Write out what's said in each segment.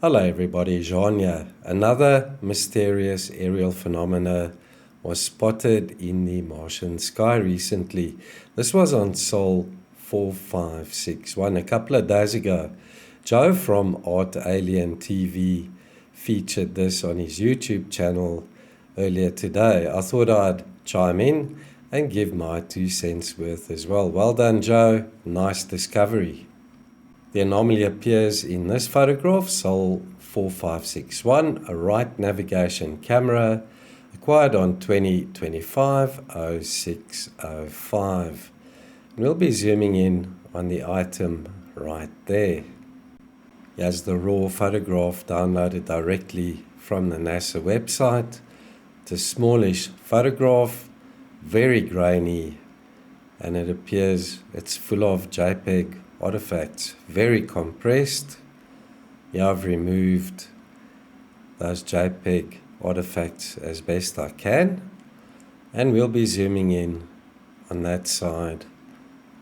Hello everybody, Jean here. Another mysterious aerial phenomena was spotted in the Martian sky recently. This was on Sol 4561 a couple of days ago. Joe from ArtAlienTV featured this on his YouTube channel earlier today. I thought I'd chime in and give my 2 cents worth as well. Well done, Joe. Nice discovery. The anomaly appears in this photograph, Sol 4561, a right navigation camera acquired on 2025-06-05. We'll be zooming in on the item right there. Here's the raw photograph downloaded directly from the NASA website. It's a smallish photograph, very grainy, and it appears it's full of JPEG artifacts, very compressed. Here I've removed those JPEG artifacts as best I can, and we'll be zooming in on that side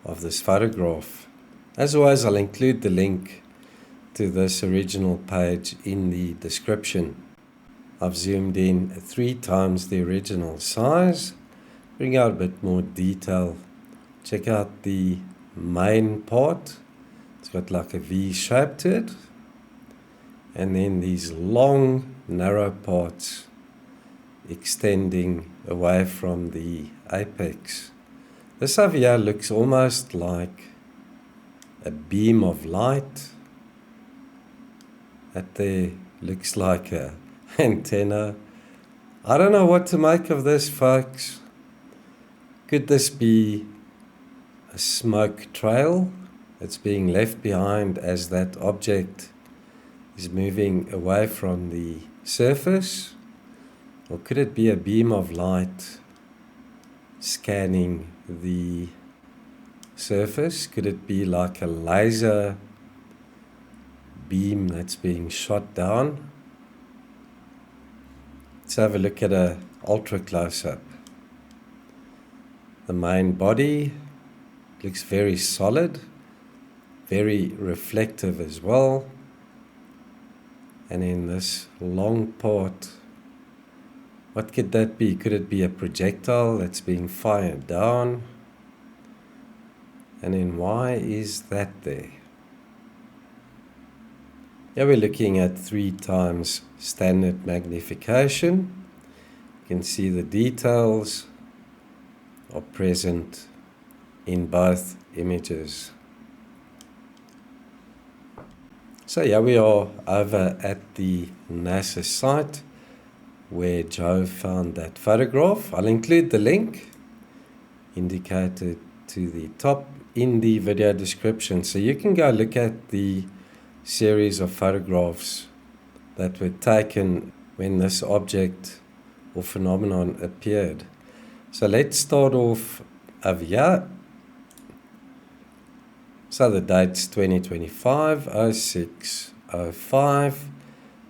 of this photograph. As always, I'll include the link to this original page in the description. I've zoomed in 3 times the original size, bring out a bit more detail. Check out the main part. It's got like a V shape to it, and then these long narrow parts extending away from the apex. This over here looks almost like a beam of light. That there looks like a antenna. I don't know what to make of this, folks. Could this be a smoke trail that's being left behind as that object is moving away from the surface? Or could it be a beam of light scanning the surface? Could it be like a laser beam that's being shot down? Let's have a look at an ultra close-up. The main body looks very solid, very reflective as well. And in this long part, what could that be? Could it be a projectile that's being fired down? And then why is that there? Here we're looking at 3 times standard magnification. You can see the details are present in both images. So here we are over at the NASA site where Joe found that photograph. I'll include the link indicated to the top in the video description, so you can go look at the series of photographs that were taken when this object or phenomenon appeared. So let's start off over here. So the date's 2025-06-05,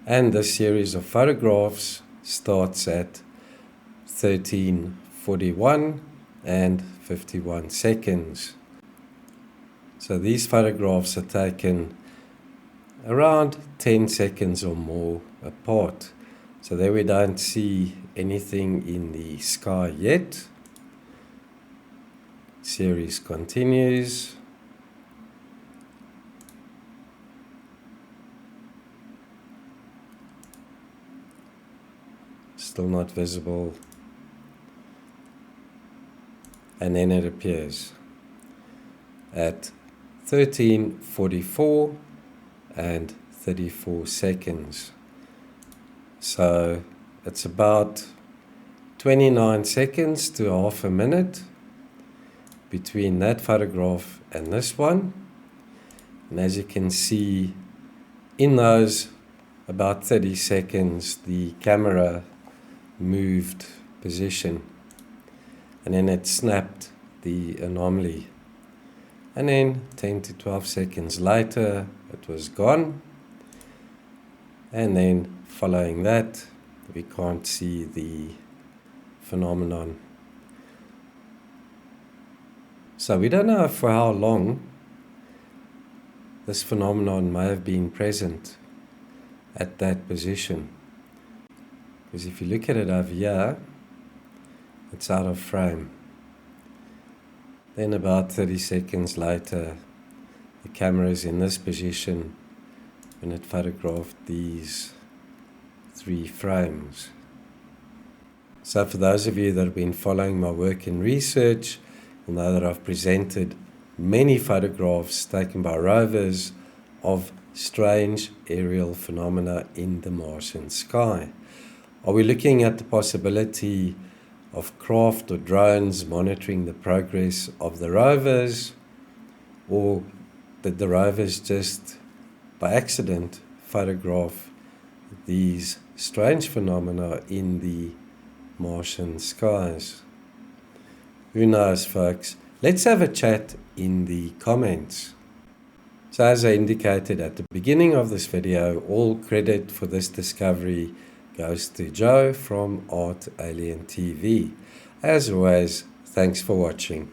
and the series of photographs starts at 13:41 and 51 seconds. So these photographs are taken around 10 seconds or more apart. So there we don't see anything in the sky yet. Series continues. Still not visible. And then it appears at 13:44 and 34 seconds. So it's about 29 seconds to half a minute between that photograph and this one. And as you can see, in those about 30 seconds, the camera moved position, and then it snapped the anomaly. And then 10 to 12 seconds later, it was gone. And then following that, we can't see the phenomenon. So we don't know for how long this phenomenon may have been present. at that position. Because if you look at it over here, it's out of frame. Then about 30 seconds later, the camera is in this position when it photographed these 3 frames. So for those of you that have been following my work in research, you'll know that I've presented many photographs taken by rovers of strange aerial phenomena in the Martian sky. Are we looking at the possibility of craft or drones monitoring the progress of the rovers, or did the rovers just by accident photograph these strange phenomena in the Martian skies? Who knows, folks? Let's have a chat in the comments. So as I indicated at the beginning of this video, all credit for this discovery goes to Joe from ArtAlienTV. As always, thanks for watching.